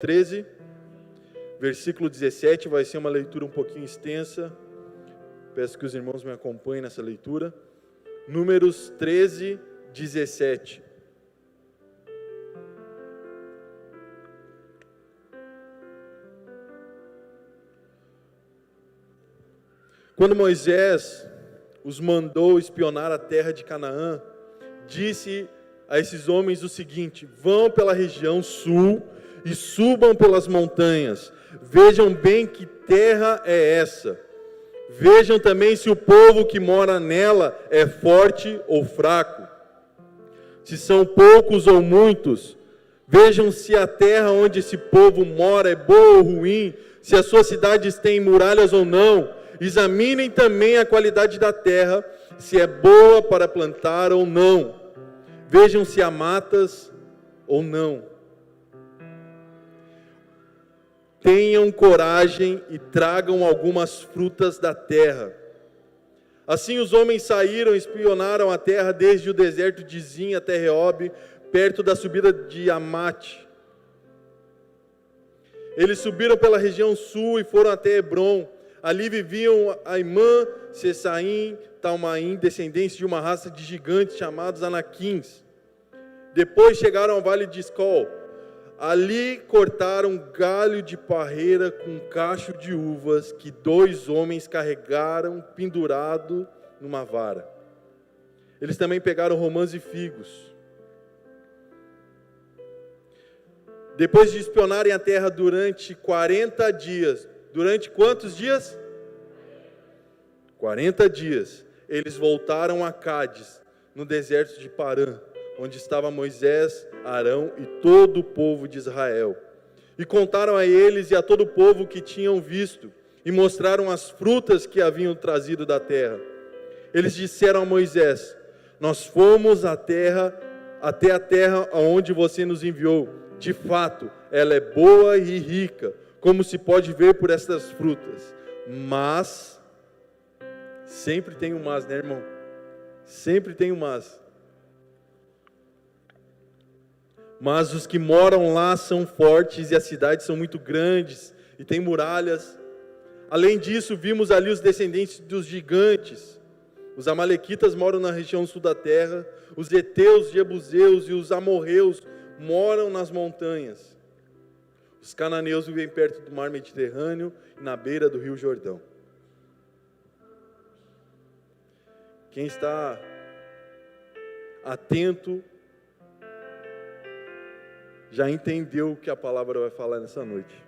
13, versículo 17, vai ser uma leitura um pouquinho extensa. Peço que os irmãos me acompanhem nessa leitura. Números 13, 17. Quando Moisés os mandou espionar a terra de Canaã, disse a esses homens o seguinte: vão pela região sul e subam pelas montanhas, vejam bem que terra é essa, vejam também se o povo que mora nela é forte ou fraco, se são poucos ou muitos, vejam se a terra onde esse povo mora é boa ou ruim, se as suas cidades têm muralhas ou não, examinem também a qualidade da terra, se é boa para plantar ou não, vejam se há matas ou não. Tenham coragem e tragam algumas frutas da terra. Assim os homens saíram e espionaram a terra desde o deserto de Zin até Reob, perto da subida de Amate. Eles subiram pela região sul e foram até Hebron. Ali viviam Aimã, Sessaim, Talmaim, descendentes de uma raça de gigantes chamados Anaquins. Depois chegaram ao vale de Escol. Ali cortaram um galho de parreira com um cacho de uvas que 2 homens carregaram pendurado numa vara. Eles também pegaram romãs e figos. Depois de espionarem a terra durante 40 dias, durante quantos dias? 40 dias. Eles voltaram a Cádiz, no deserto de Parã, onde estava Moisés, Arão e todo o povo de Israel. E contaram a eles e a todo o povo que tinham visto, e mostraram as frutas que haviam trazido da terra. Eles disseram a Moisés: nós fomos até a terra aonde você nos enviou. De fato, ela é boa e rica, como se pode ver por estas frutas. Mas, sempre tem um mas, né, irmão? Sempre tem um mas. Mas os que moram lá são fortes e as cidades são muito grandes e têm muralhas. Além disso, vimos ali os descendentes dos gigantes. Os amalequitas moram na região sul da terra, os heteus, jebuseus e os amorreus moram nas montanhas. Os cananeus vivem perto do mar Mediterrâneo e na beira do rio Jordão. Quem está atento já entendeu o que a palavra vai falar nessa noite.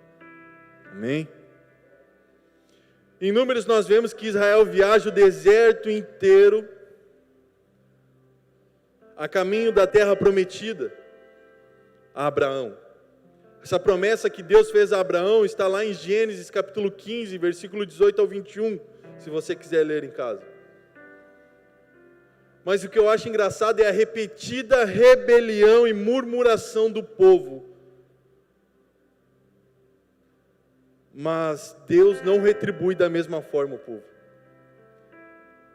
Amém? Em Números nós vemos que Israel viaja o deserto inteiro a caminho da terra prometida a Abraão. Essa promessa que Deus fez a Abraão está lá em Gênesis capítulo 15, versículo 18 ao 21, se você quiser ler em casa. Mas o que eu acho engraçado é a repetida rebelião e murmuração do povo. Mas Deus não retribui da mesma forma o povo.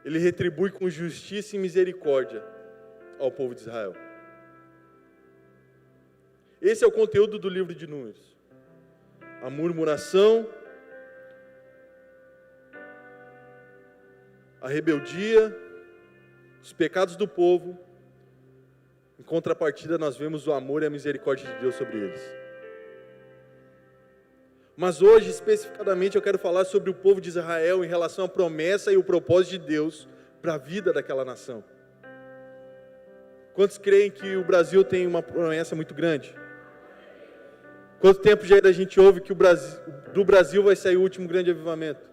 Ele retribui com justiça e misericórdia ao povo de Israel. Esse é o conteúdo do livro de Números. A murmuração, a rebeldia, os pecados do povo. Em contrapartida, nós vemos o amor e a misericórdia de Deus sobre eles. Mas hoje, especificamente, eu quero falar sobre o povo de Israel em relação à promessa e o propósito de Deus para a vida daquela nação. Quantos creem que o Brasil tem uma promessa muito grande? Quanto tempo já a gente ouve que do Brasil vai sair o último grande avivamento?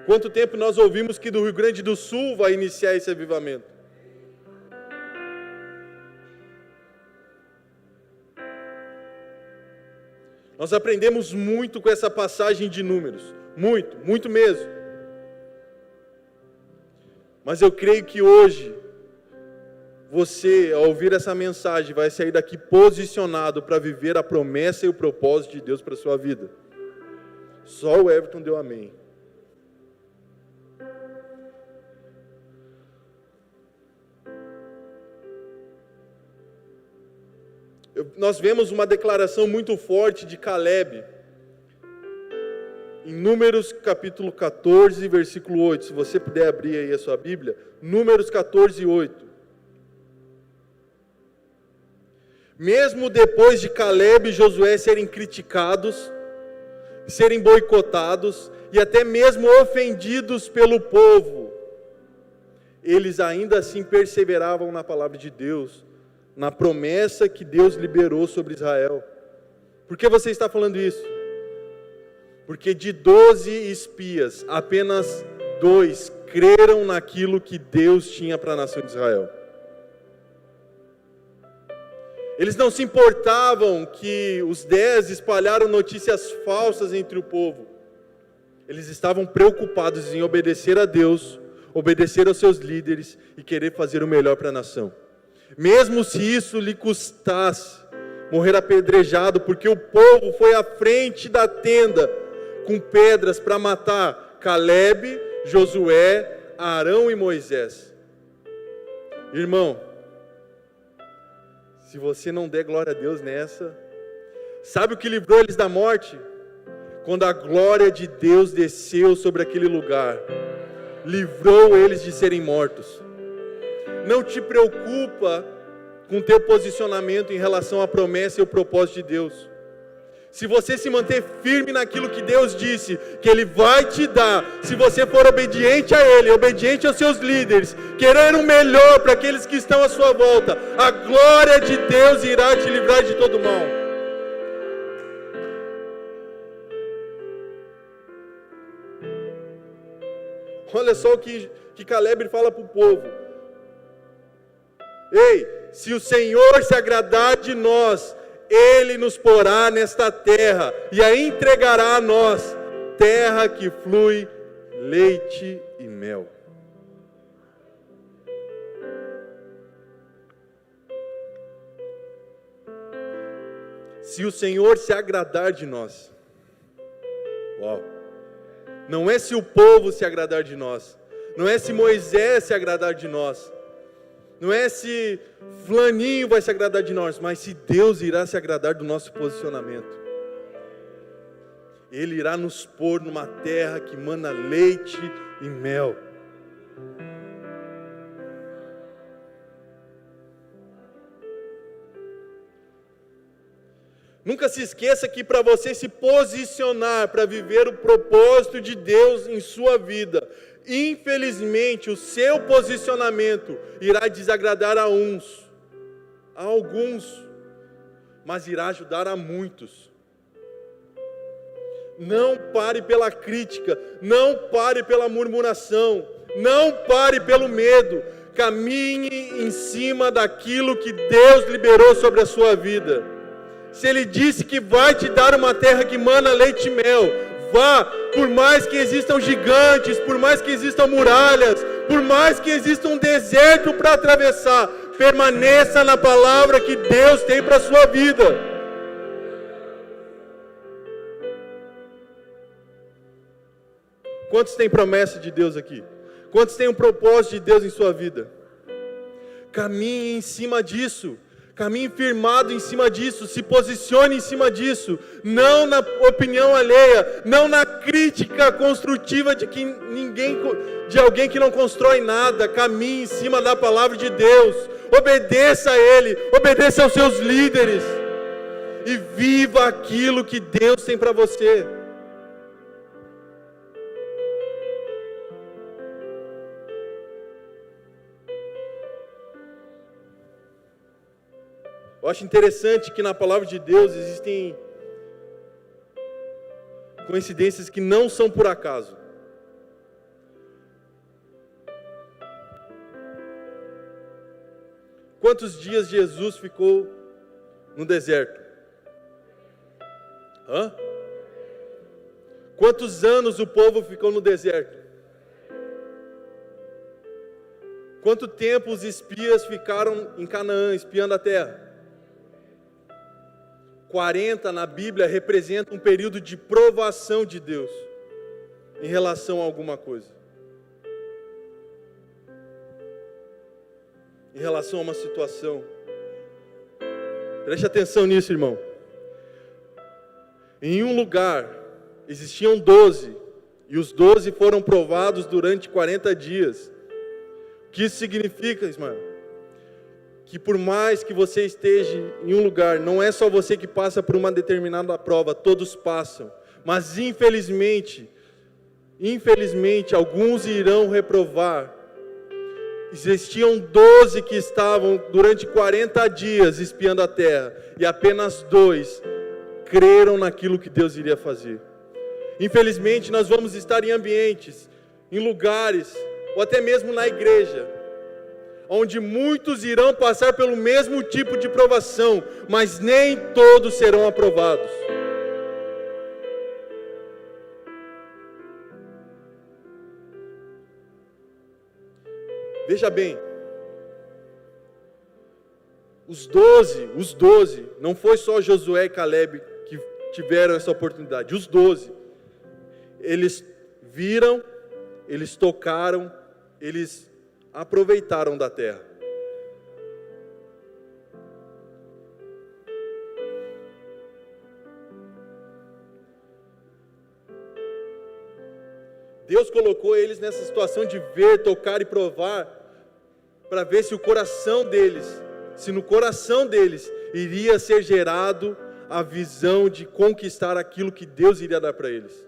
Quanto tempo nós ouvimos que do Rio Grande do Sul vai iniciar esse avivamento? Nós aprendemos muito com essa passagem de Números. Muito, muito mesmo. Mas eu creio que hoje, você, ao ouvir essa mensagem, vai sair daqui posicionado para viver a promessa e o propósito de Deus para a sua vida. Só o Everton deu amém. Nós vemos uma declaração muito forte de Caleb, em Números capítulo 14, versículo 8, se você puder abrir aí a sua Bíblia, Números 14, 8. Mesmo depois de Caleb e Josué serem criticados, serem boicotados e até mesmo ofendidos pelo povo, eles ainda assim perseveravam na palavra de Deus, na promessa que Deus liberou sobre Israel. Por que você está falando isso? Porque de 12 espias, apenas 2 creram naquilo que Deus tinha para a nação de Israel. Eles não se importavam que os 10 espalharam notícias falsas entre o povo. Eles estavam preocupados em obedecer a Deus, obedecer aos seus líderes e querer fazer o melhor para a nação. Mesmo se isso lhe custasse morrer apedrejado, porque o povo foi à frente da tenda com pedras para matar Caleb, Josué, Arão e Moisés. Irmão, se você não der glória a Deus nessa, sabe o que livrou eles da morte? Quando a glória de Deus desceu sobre aquele lugar, livrou eles de serem mortos. Não te preocupa com o teu posicionamento em relação à promessa e ao propósito de Deus. Se você se manter firme naquilo que Deus disse, que Ele vai te dar, se você for obediente a Ele, obediente aos seus líderes, querer o melhor para aqueles que estão à sua volta, a glória de Deus irá te livrar de todo mal. Olha só o que Caleb fala para o povo. Ei, se o Senhor se agradar de nós, Ele nos porá nesta terra e a entregará a nós, terra que flui leite e mel. Se o Senhor se agradar de nós, uau! Não é se o povo se agradar de nós, não é se Moisés se agradar de nós, não é se fulaninho vai se agradar de nós, mas se Deus irá se agradar do nosso posicionamento. Ele irá nos pôr numa terra que mana leite e mel. Nunca se esqueça que para você se posicionar, para viver o propósito de Deus em sua vida, infelizmente o seu posicionamento irá desagradar a alguns, mas irá ajudar a muitos. Não pare pela crítica, não pare pela murmuração, não pare pelo medo, caminhe em cima daquilo que Deus liberou sobre a sua vida. Se Ele disse que vai te dar uma terra que mana leite e mel, vá, por mais que existam gigantes, por mais que existam muralhas, por mais que exista um deserto para atravessar, permaneça na palavra que Deus tem para a sua vida. Quantos têm promessa de Deus aqui? Quantos têm um propósito de Deus em sua vida? Caminhe em cima disso. Caminhe firmado em cima disso, se posicione em cima disso, não na opinião alheia, não na crítica construtiva de alguém que não constrói nada. Caminhe em cima da palavra de Deus, obedeça a Ele, obedeça aos seus líderes e viva aquilo que Deus tem para você. Eu acho interessante que na palavra de Deus existem coincidências que não são por acaso. Quantos dias Jesus ficou no deserto? Quantos anos o povo ficou no deserto? Quanto tempo os espias ficaram em Canaã, espiando a terra? 40 na Bíblia representa um período de provação de Deus em relação a alguma coisa, em relação a uma situação. Preste atenção nisso, irmão. Em um lugar existiam 12, e os 12 foram provados durante 40 dias. O que isso significa, irmão? Que por mais que você esteja em um lugar, não é só você que passa por uma determinada prova, todos passam. Mas infelizmente, alguns irão reprovar. Existiam 12 que estavam durante 40 dias espiando a terra, e apenas 2 creram naquilo que Deus iria fazer. Infelizmente, nós vamos estar em ambientes, em lugares, ou até mesmo na igreja, onde muitos irão passar pelo mesmo tipo de provação, mas nem todos serão aprovados. Veja bem, os 12, não foi só Josué e Caleb que tiveram essa oportunidade, os 12, eles viram, eles tocaram, eles aproveitaram da terra. Deus colocou eles nessa situação de ver, tocar e provar, para ver se no coração deles iria ser gerado a visão de conquistar aquilo que Deus iria dar para eles.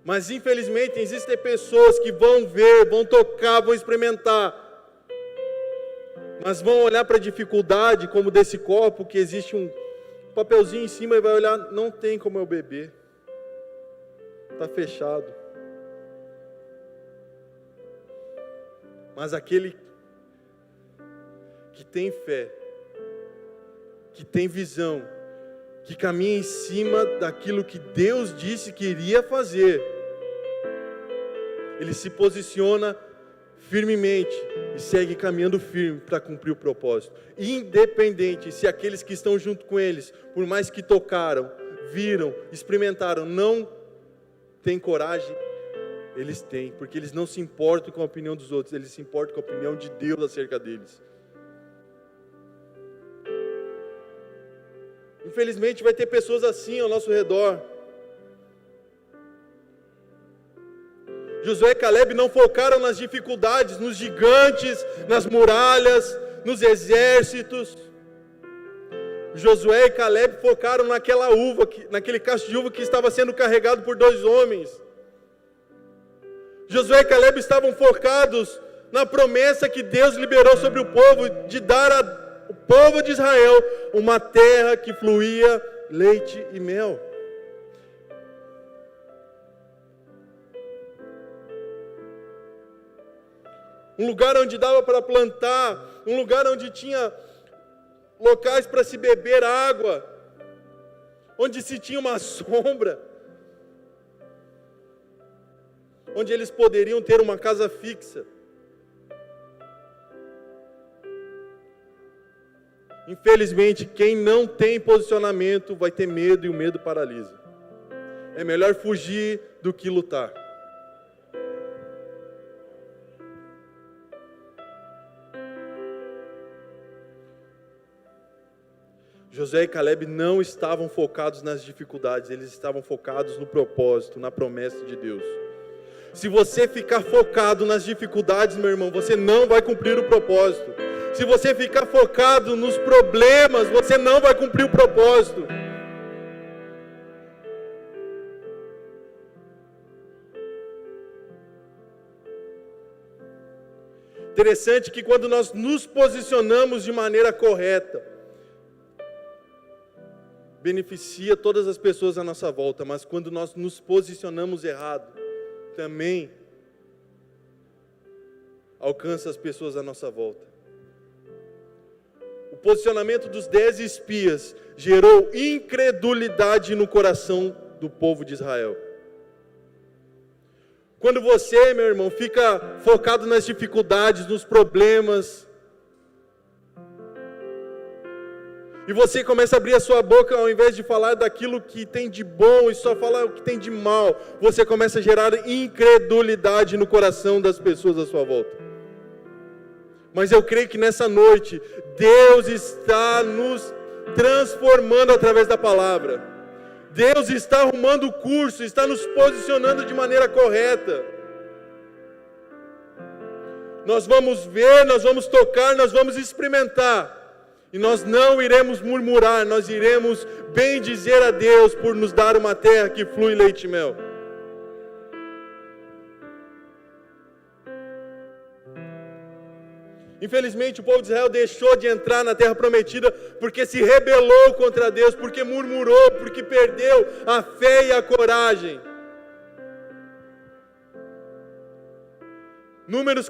Mas infelizmente existem pessoas que vão ver, vão tocar, vão experimentar, mas vão olhar para a dificuldade, como desse copo, que existe um papelzinho em cima, e vai olhar, não tem como eu beber, está fechado. Mas aquele que tem fé, que tem visão, que caminha em cima daquilo que Deus disse que iria fazer, ele se posiciona firmemente e segue caminhando firme para cumprir o propósito. Independente se aqueles que estão junto com eles, por mais que tocaram, viram, experimentaram, não têm coragem, eles têm, porque eles não se importam com a opinião dos outros, eles se importam com a opinião de Deus acerca deles. Infelizmente vai ter pessoas assim ao nosso redor. Josué e Caleb não focaram nas dificuldades, nos gigantes, nas muralhas, nos exércitos. Josué e Caleb focaram naquele cacho de uva que estava sendo carregado por 2 homens. Josué e Caleb estavam focados na promessa que Deus liberou sobre o povo, de dar ao povo de Israel uma terra que fluía leite e mel. Um lugar onde dava para plantar, um lugar onde tinha locais para se beber água, onde se tinha uma sombra, onde eles poderiam ter uma casa fixa. Infelizmente, quem não tem posicionamento vai ter medo, e o medo paralisa. É melhor fugir do que lutar. Josué e Caleb não estavam focados nas dificuldades, eles estavam focados no propósito, na promessa de Deus. Se você ficar focado nas dificuldades, meu irmão, você não vai cumprir o propósito. Se você ficar focado nos problemas, você não vai cumprir o propósito. Interessante que quando nós nos posicionamos de maneira correta, beneficia todas as pessoas à nossa volta, mas quando nós nos posicionamos errado, também alcança as pessoas à nossa volta. O posicionamento dos 10 espias gerou incredulidade no coração do povo de Israel. Quando você, meu irmão, fica focado nas dificuldades, nos problemas, e você começa a abrir a sua boca, ao invés de falar daquilo que tem de bom e só falar o que tem de mal, você começa a gerar incredulidade no coração das pessoas à sua volta. Mas eu creio que nessa noite, Deus está nos transformando através da palavra. Deus está arrumando o curso, está nos posicionando de maneira correta. Nós vamos ver, nós vamos tocar, nós vamos experimentar. E nós não iremos murmurar, nós iremos bendizer a Deus por nos dar uma terra que flui leite e mel. Infelizmente o povo de Israel deixou de entrar na terra prometida porque se rebelou contra Deus, porque murmurou, porque perdeu a fé e a coragem. Números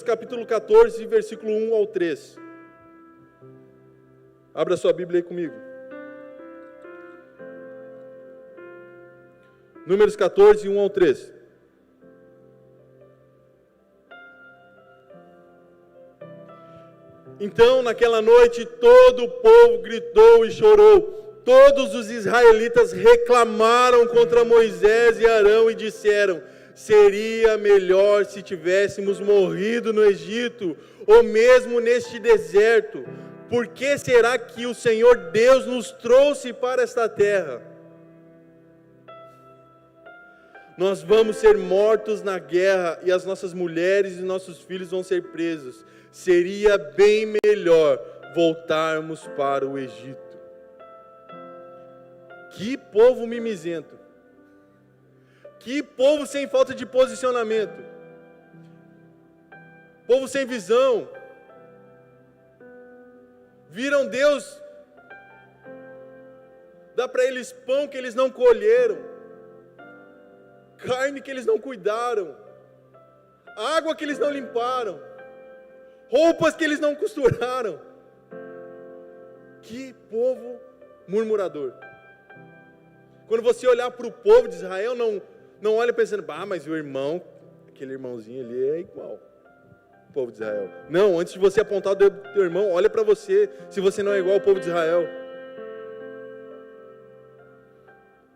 capítulo 14, versículo 1 ao 3. Abra sua Bíblia aí comigo. Números 14, 1 ao 3. Então, naquela noite, todo o povo gritou e chorou. Todos os israelitas reclamaram contra Moisés e Arão e disseram: seria melhor se tivéssemos morrido no Egito, ou mesmo neste deserto. Por que será que o Senhor Deus nos trouxe para esta terra? Nós vamos ser mortos na guerra e as nossas mulheres e nossos filhos vão ser presos. Seria bem melhor voltarmos para o Egito. Que povo mimizento. Que povo sem falta de posicionamento. Povo sem visão. Viram Deus dar para eles pão que eles não colheram, carne que eles não cuidaram, água que eles não limparam, roupas que eles não costuraram. Que povo murmurador. Quando você olhar para o povo de Israel, não olha pensando: mas o irmão, aquele irmãozinho ali é igual o povo de Israel. Não, antes de você apontar o dedo do teu irmão, olha para você, se você não é igual ao povo de Israel.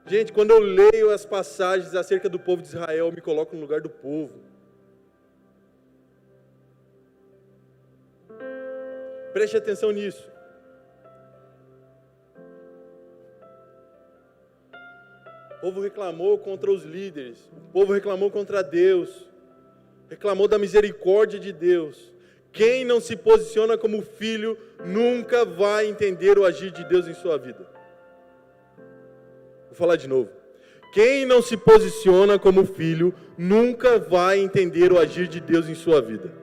Gente, quando eu leio as passagens acerca do povo de Israel, eu me coloco no lugar do povo. Preste atenção nisso. O povo reclamou contra os líderes, o povo reclamou contra Deus, reclamou da misericórdia de Deus. Quem não se posiciona como filho nunca vai entender o agir de Deus em sua vida. Vou falar de novo. Quem não se posiciona como filho nunca vai entender o agir de Deus em sua vida.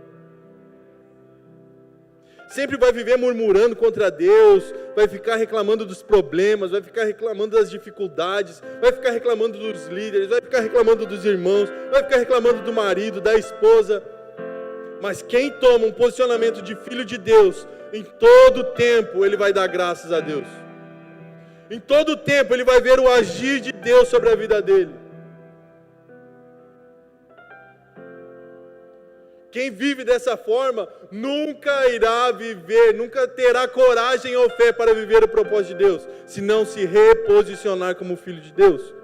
Sempre vai viver murmurando contra Deus, vai ficar reclamando dos problemas, vai ficar reclamando das dificuldades, vai ficar reclamando dos líderes, vai ficar reclamando dos irmãos, vai ficar reclamando do marido, da esposa. Mas quem toma um posicionamento de filho de Deus, em todo tempo ele vai dar graças a Deus. Em todo tempo ele vai ver o agir de Deus sobre a vida dele. Quem vive dessa forma nunca irá viver, nunca terá coragem ou fé para viver o propósito de Deus, se não se reposicionar como filho de Deus.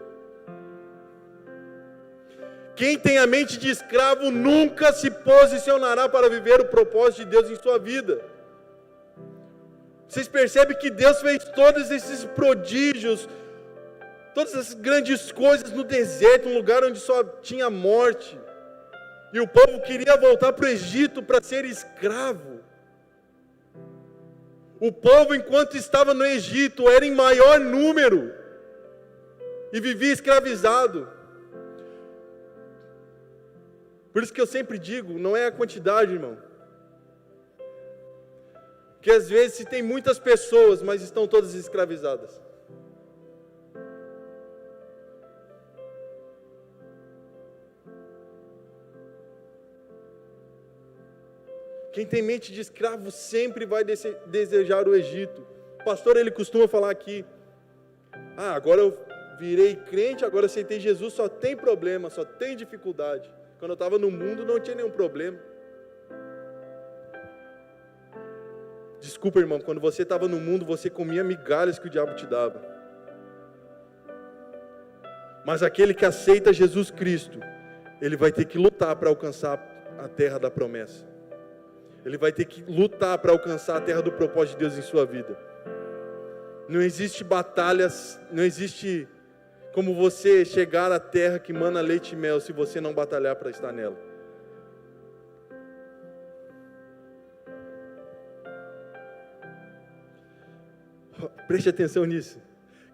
Quem tem a mente de escravo nunca se posicionará para viver o propósito de Deus em sua vida. Vocês percebem que Deus fez todos esses prodígios, todas essas grandes coisas no deserto, um lugar onde só tinha morte. E o povo queria voltar para o Egito para ser escravo. O povo, enquanto estava no Egito, era em maior número e vivia escravizado. Por isso que eu sempre digo, não é a quantidade, irmão. Porque às vezes se tem muitas pessoas, mas estão todas escravizadas. Quem tem mente de escravo sempre vai desejar o Egito. O pastor, ele costuma falar aqui: agora eu virei crente, agora aceitei Jesus, só tem problema, só tem dificuldade. Quando eu estava no mundo não tinha nenhum problema. Desculpa, irmão, quando você estava no mundo, você comia migalhas que o diabo te dava. Mas aquele que aceita Jesus Cristo, ele vai ter que lutar para alcançar a terra da promessa. Ele vai ter que lutar para alcançar a terra do propósito de Deus em sua vida. Não existe batalhas, não existe como você chegar à terra que mana leite e mel se você não batalhar para estar nela. Preste atenção nisso.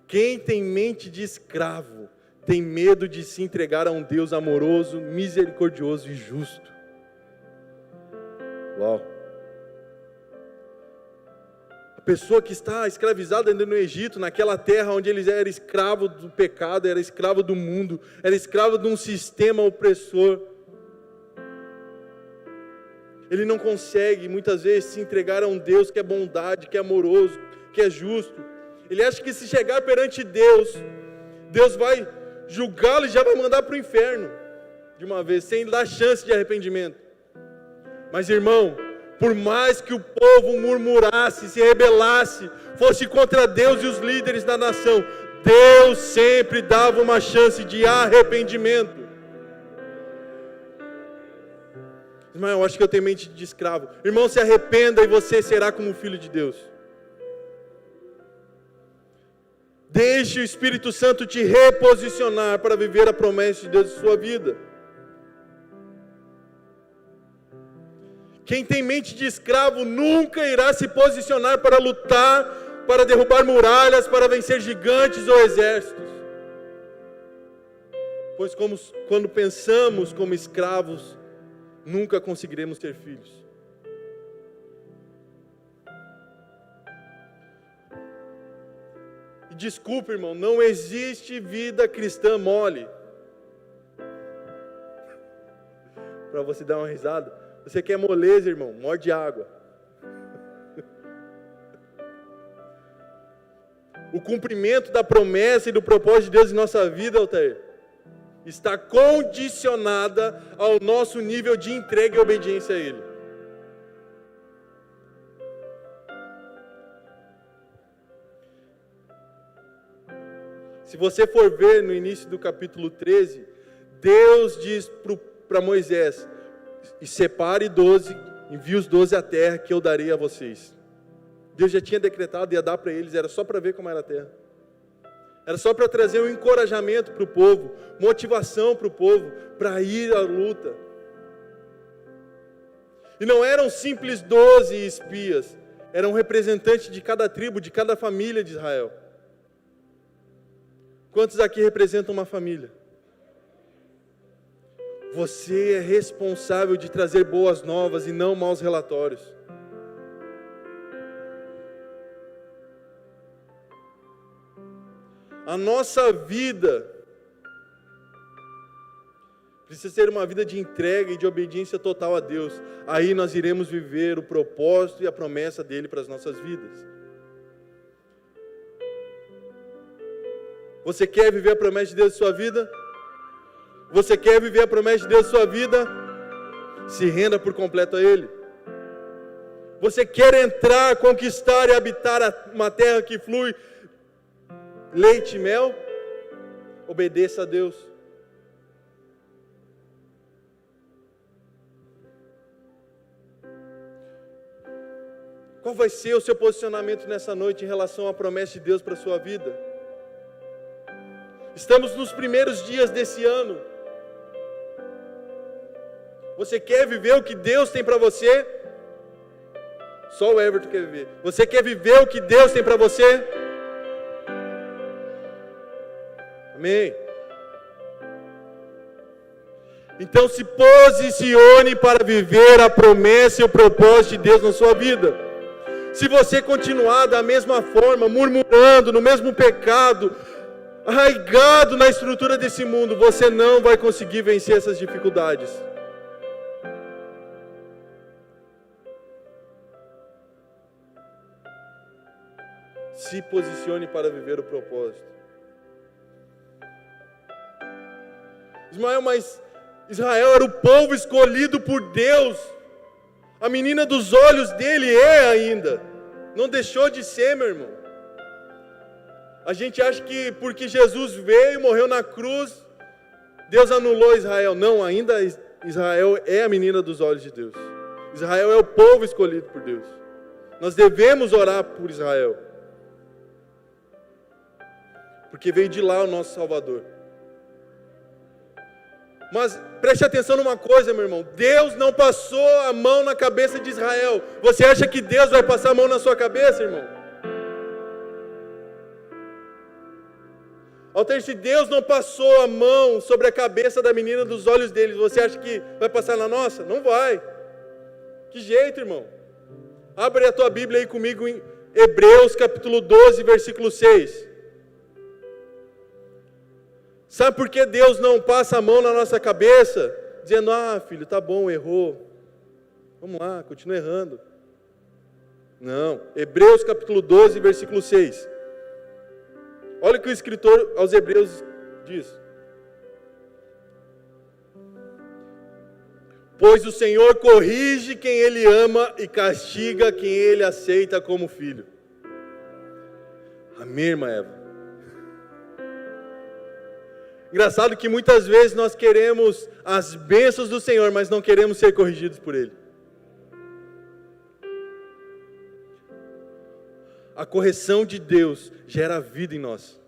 Quem tem mente de escravo tem medo de se entregar a um Deus amoroso, misericordioso e justo. Uau! A pessoa que está escravizada ainda no Egito, naquela terra onde eles eram escravos do pecado, era escravo do mundo, era escravo de um sistema opressor. Ele não consegue, muitas vezes, se entregar a um Deus que é bondade, que é amoroso, que é justo. Ele acha que se chegar perante Deus, Deus vai julgá-lo e já vai mandar para o inferno, de uma vez, sem dar chance de arrependimento. Mas, irmão, por mais que o povo murmurasse, se rebelasse, fosse contra Deus e os líderes da nação, Deus sempre dava uma chance de arrependimento. Irmão, eu acho que eu tenho mente de escravo. Irmão, se arrependa e você será como filho de Deus. Deixe o Espírito Santo te reposicionar para viver a promessa de Deus em sua vida. Quem tem mente de escravo nunca irá se posicionar para lutar, para derrubar muralhas, para vencer gigantes ou exércitos. Pois quando pensamos como escravos, nunca conseguiremos ter filhos. E desculpa, irmão, não existe vida cristã mole. Para você dar uma risada. Você quer moleza, irmão? Morde água. O cumprimento da promessa e do propósito de Deus em nossa vida, Altair, está condicionada ao nosso nível de entrega e obediência a Ele. Se você for ver no início do capítulo 13, Deus diz para Moisés: e separe 12, envie os 12 à terra que eu darei a vocês. Deus já tinha decretado, ia dar para eles, era só para ver como era a terra. Era só para trazer um encorajamento para o povo, motivação para o povo, para ir à luta. E não eram simples 12 espias, eram representantes de cada tribo, de cada família de Israel. Quantos aqui representam uma família? Você é responsável de trazer boas novas e não maus relatórios. A nossa vida precisa ser uma vida de entrega e de obediência total a Deus. Aí nós iremos viver o propósito e a promessa dele para as nossas vidas. Você quer viver a promessa de Deus em sua vida? Você quer viver a promessa de Deus em sua vida? Se renda por completo a Ele. Você quer entrar, conquistar e habitar uma terra que flui leite e mel? Obedeça a Deus. Qual vai ser o seu posicionamento nessa noite em relação à promessa de Deus para a sua vida? Estamos nos primeiros dias desse ano. Você quer viver o que Deus tem para você? Só o Everton quer viver. Você quer viver o que Deus tem para você? Amém. Então se posicione para viver a promessa e o propósito de Deus na sua vida. Se você continuar da mesma forma, murmurando, no mesmo pecado, arraigado na estrutura desse mundo, você não vai conseguir vencer essas dificuldades. Se posicione para viver o propósito. Israel era o povo escolhido por Deus. A menina dos olhos dele é ainda. Não deixou de ser, meu irmão. A gente acha que porque Jesus veio e morreu na cruz, Deus anulou Israel. Não, ainda Israel é a menina dos olhos de Deus. Israel é o povo escolhido por Deus. Nós devemos orar por Israel. Porque veio de lá o nosso Salvador. Mas preste atenção numa coisa, meu irmão. Deus não passou a mão na cabeça de Israel. Você acha que Deus vai passar a mão na sua cabeça, irmão? Altair, se Deus não passou a mão sobre a cabeça da menina dos olhos deles, você acha que vai passar na nossa? Não vai. Que jeito, irmão? Abre a tua Bíblia aí comigo em Hebreus capítulo 12, versículo 6. Sabe por que Deus não passa a mão na nossa cabeça? Dizendo, filho, tá bom, errou. Vamos lá, continua errando. Não. Hebreus capítulo 12, versículo 6. Olha o que o escritor aos Hebreus diz. Pois o Senhor corrige quem Ele ama e castiga quem Ele aceita como filho. Amém, irmã Eva? Engraçado que muitas vezes nós queremos as bênçãos do Senhor, mas não queremos ser corrigidos por Ele. A correção de Deus gera vida em nós.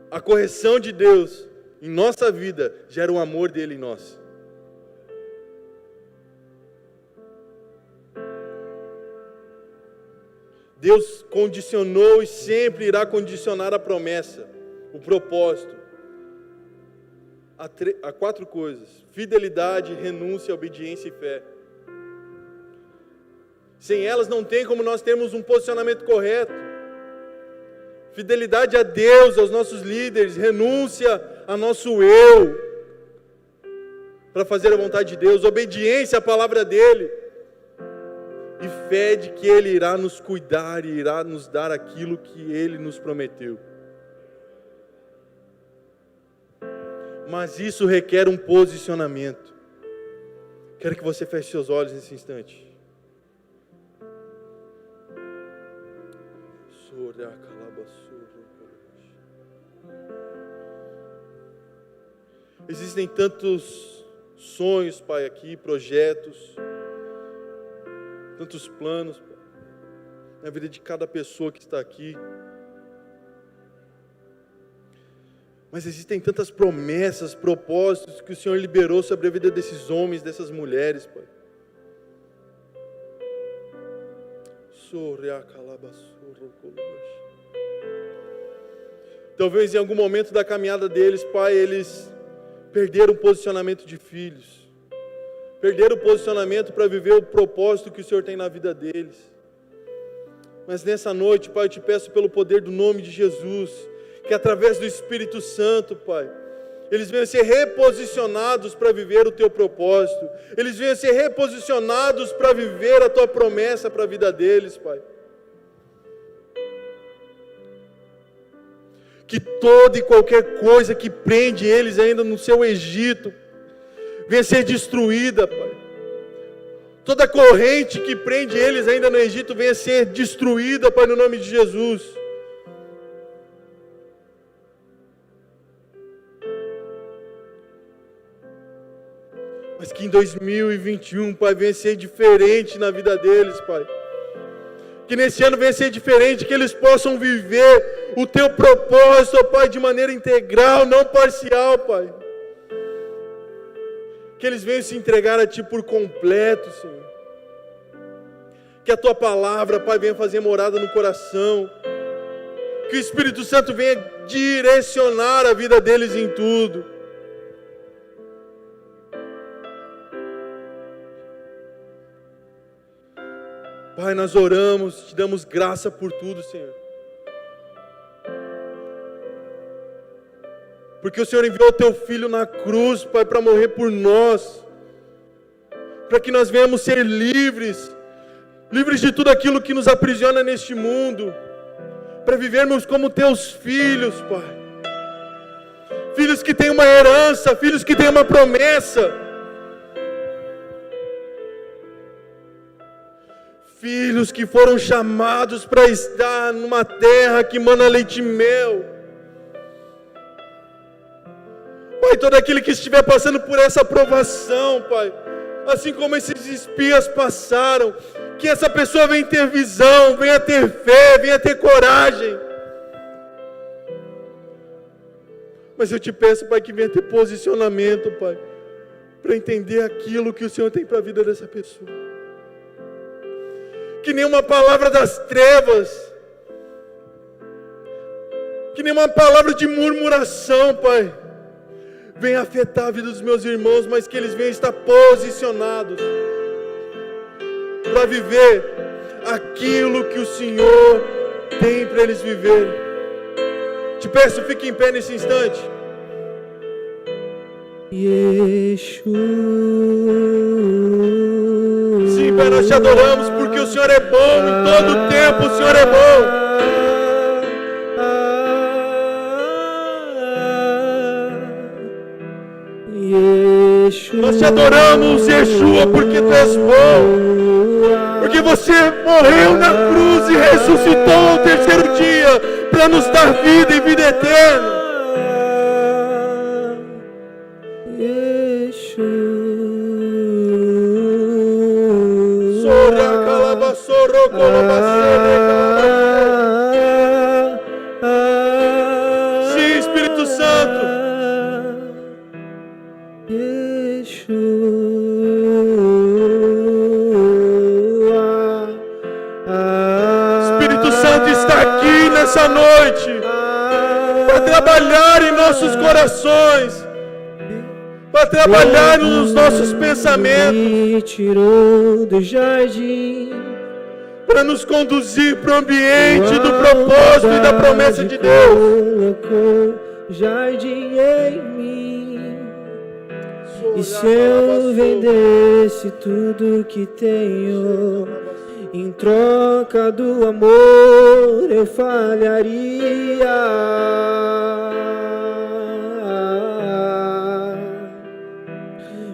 A correção de Deus em nossa vida gera o amor dele em nós. Deus condicionou e sempre irá condicionar a promessa, o propósito, a 4 coisas: fidelidade, renúncia, obediência e fé. Sem elas não tem como nós termos um posicionamento correto. Fidelidade a Deus, aos nossos líderes, renúncia a nosso eu, para fazer a vontade de Deus, obediência à palavra dEle, e fé de que Ele irá nos cuidar e irá nos dar aquilo que Ele nos prometeu. Mas isso requer um posicionamento. Quero que você feche seus olhos nesse instante. Existem tantos sonhos, Pai, aqui, projetos, tantos planos, Pai, na vida de cada pessoa que está aqui. Mas existem tantas promessas, propósitos que o Senhor liberou sobre a vida desses homens, dessas mulheres, Pai. Talvez em algum momento da caminhada deles, Pai, eles perderam o posicionamento de filhos, perderam o posicionamento para viver o propósito que o Senhor tem na vida deles. Mas nessa noite, Pai, eu te peço pelo poder do nome de Jesus, que através do Espírito Santo, Pai, eles venham ser reposicionados para viver o Teu propósito, eles venham ser reposicionados para viver a Tua promessa para a vida deles, Pai. Que toda e qualquer coisa que prende eles ainda no seu Egito venha ser destruída, Pai. Toda corrente que prende eles ainda no Egito venha ser destruída, Pai, no nome de Jesus. Mas que em 2021, Pai, venha ser diferente na vida deles, Pai. Que nesse ano venha ser diferente, que eles possam viver o Teu propósito, ó Pai, de maneira integral, não parcial, Pai. Que eles venham se entregar a Ti por completo, Senhor. Que a Tua palavra, Pai, venha fazer morada no coração. Que o Espírito Santo venha direcionar a vida deles em tudo. Pai, nós oramos, Te damos graça por tudo, Senhor. Porque o Senhor enviou o Teu Filho na cruz, Pai, para morrer por nós. Para que nós venhamos ser livres. Livres de tudo aquilo que nos aprisiona neste mundo. Para vivermos como Teus filhos, Pai. Filhos que têm uma herança, filhos que têm uma promessa. Filhos que foram chamados para estar numa terra que mana leite e mel. Pai, todo aquele que estiver passando por essa provação, Pai, assim como esses espias passaram, que essa pessoa venha ter visão, venha ter fé, venha ter coragem. Mas eu te peço, Pai, que venha ter posicionamento, Pai, para entender aquilo que o Senhor tem para a vida dessa pessoa. Que nenhuma palavra das trevas, que nenhuma palavra de murmuração, Pai, venha afetar a vida dos meus irmãos, mas que eles venham estar posicionados para viver aquilo que o Senhor tem para eles viverem. Te peço, fique em pé nesse instante. Yeshua. Sim, Pai, nós te adoramos porque o Senhor é bom, em todo o tempo o Senhor é bom. Nós te adoramos, Yeshua, porque tu és bom, porque você morreu na cruz e ressuscitou ao terceiro dia para nos dar vida e vida eterna. Sim, Espírito Santo. Espírito Santo está aqui nessa noite para trabalhar em nossos corações, para trabalhar nos nossos pensamentos, Me tirou do jardim, para nos conduzir para o ambiente do propósito e da promessa de Deus. colocou jardim em mim. E se eu vendesse tudo que tenho em troca do amor, eu falharia.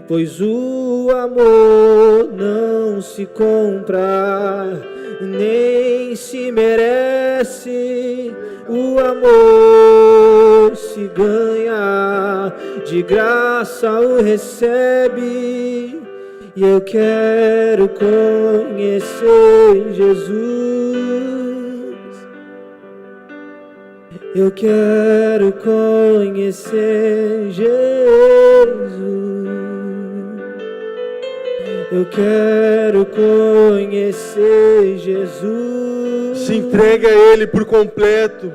Pois o amor não se compra, nem se merece. O amor se ganha, de graça o recebe. E eu quero conhecer Jesus. Eu quero conhecer Jesus. Eu quero conhecer Jesus. Se entregue a Ele por completo.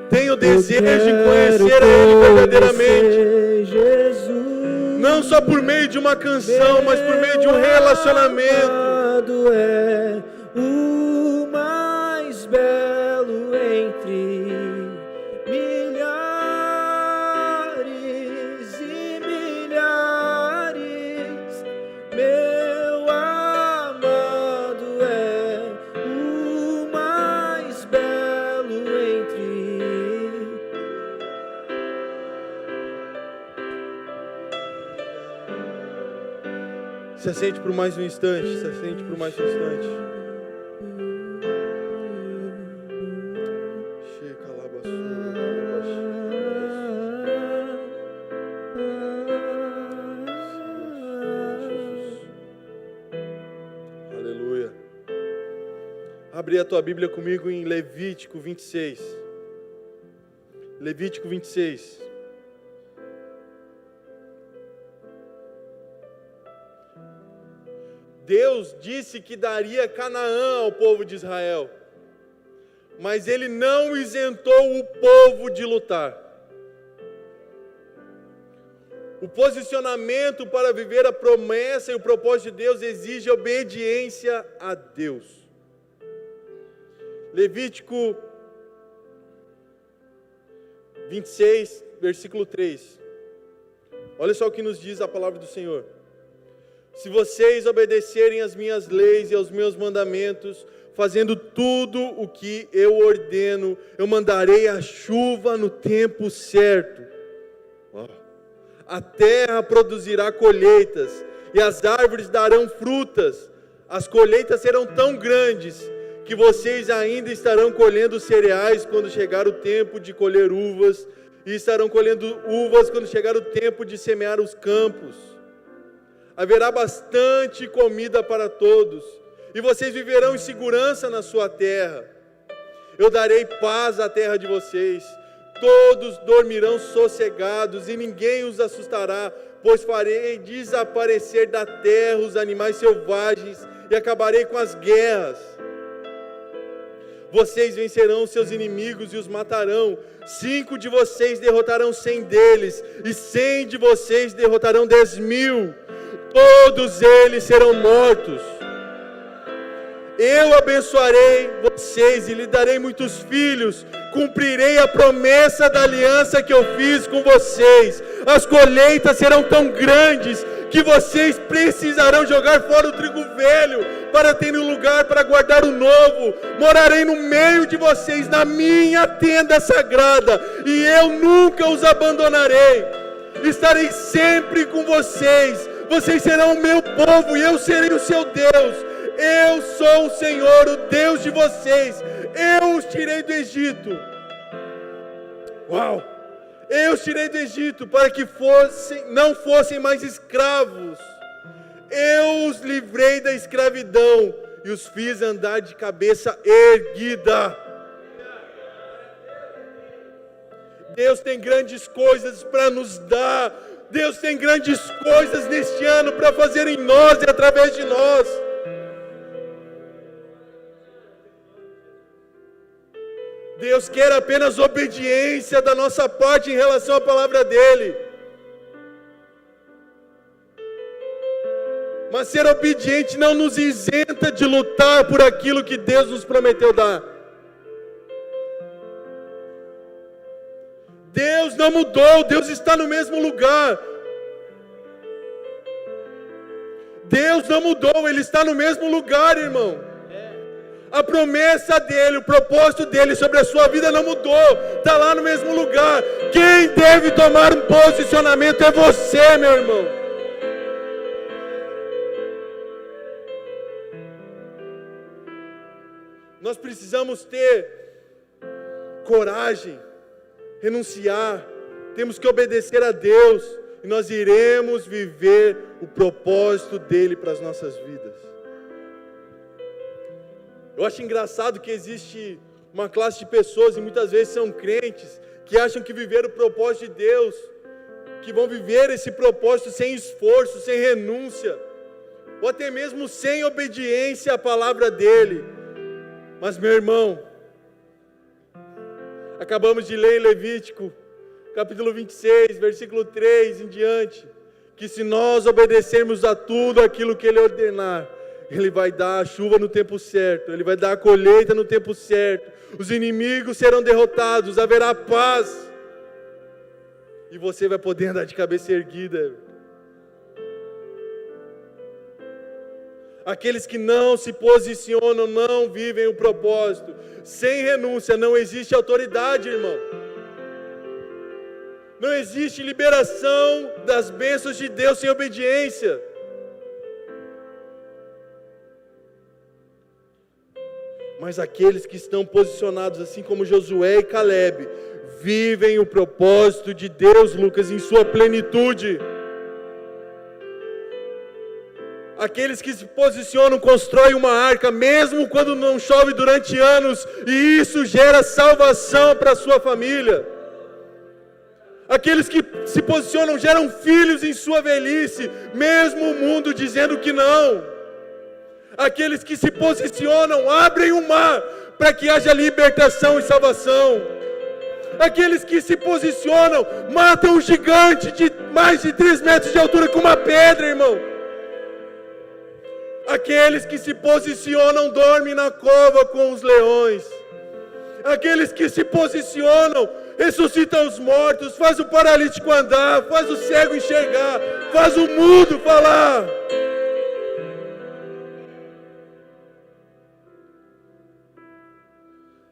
Tenha o desejo de conhecer a Ele verdadeiramente. Jesus. Não só por meio de uma canção, mas por meio de um relacionamento. É o mais belo entre milhares e milhares. Meu amado é o mais belo entre. Se assente por mais um instante, se assente por mais um instante. Aleluia. Abre a tua Bíblia comigo em Levítico 26. Levítico 26. Deus disse que daria Canaã ao povo de Israel, mas Ele não isentou o povo de lutar. O posicionamento para viver a promessa e o propósito de Deus exige obediência a Deus. Levítico 26, versículo 3. Olha só o que nos diz a palavra do Senhor. Se vocês obedecerem às minhas leis e aos meus mandamentos, fazendo tudo o que eu ordeno, eu mandarei a chuva no tempo certo. A terra produzirá colheitas e as árvores darão frutas. As colheitas serão tão grandes que vocês ainda estarão colhendo cereais quando chegar o tempo de colher uvas, e estarão colhendo uvas quando chegar o tempo de semear os campos. Haverá bastante comida para todos, e vocês viverão em segurança na sua terra. Eu darei paz à terra de vocês, todos dormirão sossegados, e ninguém os assustará, pois farei desaparecer da terra os animais selvagens, e acabarei com as guerras. Vocês vencerão os seus inimigos e os matarão. 5 de vocês derrotarão 100 deles, e 100 de vocês derrotarão 10.000. Todos eles serão mortos. Eu abençoarei vocês e lhe darei muitos filhos. Cumprirei a promessa da aliança que eu fiz com vocês. As colheitas serão tão grandes que vocês precisarão jogar fora o trigo velho para terem um lugar para guardar o novo. Morarei no meio de vocês, na minha tenda sagrada, e eu nunca os abandonarei. Estarei sempre com vocês. Vocês serão o meu povo e eu serei o seu Deus. Eu sou o Senhor, o Deus de vocês. Eu os tirei do Egito. Uau! Eu os tirei do Egito para que não fossem mais escravos. Eu os livrei da escravidão e os fiz andar de cabeça erguida. Deus tem grandes coisas para nos dar. Deus tem grandes coisas neste ano para fazer em nós e através de nós. Deus quer apenas obediência da nossa parte em relação à palavra dEle. Mas ser obediente não nos isenta de lutar por aquilo que Deus nos prometeu dar. Deus não mudou, Deus está no mesmo lugar. Deus não mudou, Ele está no mesmo lugar, irmão. A promessa dEle, o propósito dEle sobre a sua vida não mudou, está lá no mesmo lugar. Quem deve tomar um posicionamento é você, meu irmão. Nós precisamos ter coragem, renunciar, temos que obedecer a Deus, e nós iremos viver o propósito dEle para as nossas vidas. Eu acho engraçado que existe uma classe de pessoas, e muitas vezes são crentes, que acham que viver o propósito de Deus, que vão viver esse propósito sem esforço, sem renúncia, ou até mesmo sem obediência à palavra dEle. Mas, meu irmão, acabamos de ler em Levítico, capítulo 26, versículo 3 em diante, que se nós obedecermos a tudo aquilo que Ele ordenar, Ele vai dar a chuva no tempo certo, Ele vai dar a colheita no tempo certo, os inimigos serão derrotados, haverá paz, e você vai poder andar de cabeça erguida. Aqueles que não se posicionam, não vivem o propósito. Sem renúncia não existe autoridade, irmão. Não existe liberação das bênçãos de Deus sem obediência. Mas aqueles que estão posicionados, assim como Josué e Caleb, vivem o propósito de Deus, Lucas, em sua plenitude. Aqueles que se posicionam, constroem uma arca, mesmo quando não chove durante anos, e isso gera salvação para a sua família. Aqueles que se posicionam, geram filhos em sua velhice, mesmo o mundo dizendo que não. Aqueles que se posicionam, abrem o mar, para que haja libertação e salvação. Aqueles que se posicionam, matam um gigante de mais de 3 metros de altura com uma pedra, irmão. Aqueles que se posicionam, dormem na cova com os leões. Aqueles que se posicionam, ressuscitam os mortos, faz o paralítico andar, faz o cego enxergar, faz o mudo falar.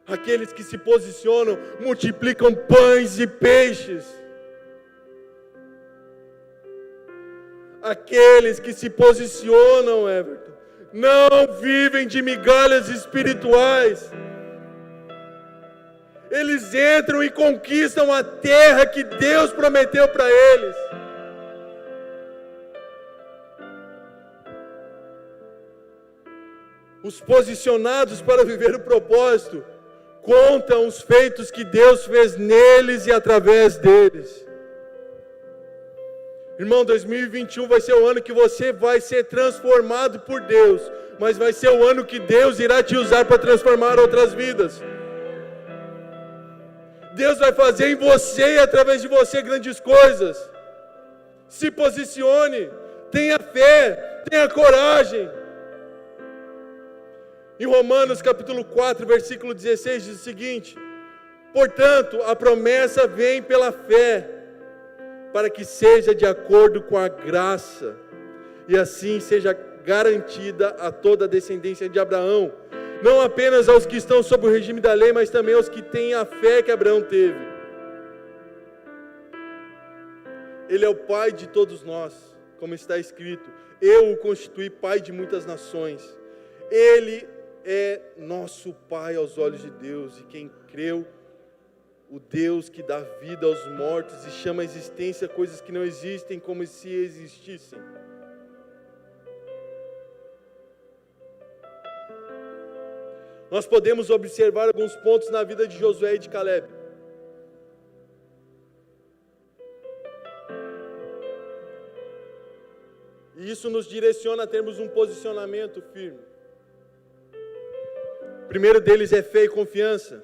Aqueles que se posicionam, multiplicam pães e peixes. Aqueles que se posicionam, Everton, não vivem de migalhas espirituais. Eles entram e conquistam a terra que Deus prometeu para eles. Os posicionados para viver o propósito contam os feitos que Deus fez neles e através deles. Irmão, 2021 vai ser o ano que você vai ser transformado por Deus, mas vai ser o ano que Deus irá te usar para transformar outras vidas. Deus vai fazer em você e através de você grandes coisas. Se posicione, tenha fé, tenha coragem. Em Romanos capítulo 4, versículo 16 diz o seguinte: portanto, a promessa vem pela fé, para que seja de acordo com a graça, e assim seja garantida a toda a descendência de Abraão, não apenas aos que estão sob o regime da lei, mas também aos que têm a fé que Abraão teve. Ele é o pai de todos nós, como está escrito: eu o constituí pai de muitas nações. Ele é nosso pai aos olhos de Deus, e quem creu, o Deus que dá vida aos mortos e chama à existência coisas que não existem como se existissem. Nós podemos observar alguns pontos na vida de Josué e de Caleb. E isso nos direciona a termos um posicionamento firme. O primeiro deles é fé e confiança.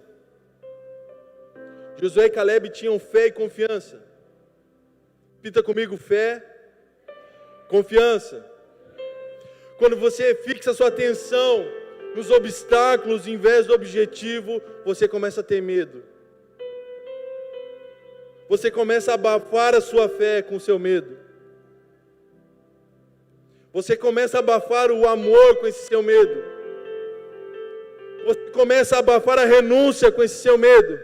Josué e Caleb tinham fé e confiança. Repita comigo: fé, confiança. Quando você fixa sua atenção nos obstáculos em vez do objetivo, você começa a ter medo. Você começa a abafar a sua fé com o seu medo. Você começa a abafar o amor com esse seu medo. Você começa a abafar a renúncia com esse seu medo.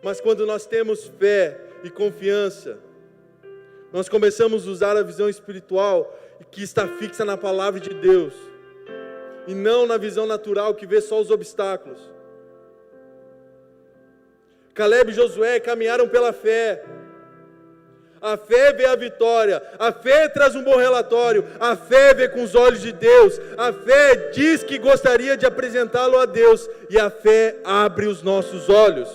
Mas quando nós temos fé e confiança, nós começamos a usar a visão espiritual que está fixa na palavra de Deus, e não na visão natural que vê só os obstáculos. Caleb e Josué caminharam pela fé. A fé vê a vitória, a fé traz um bom relatório, a fé vê com os olhos de Deus, a fé diz que gostaria de apresentá-lo a Deus, e a fé abre os nossos olhos.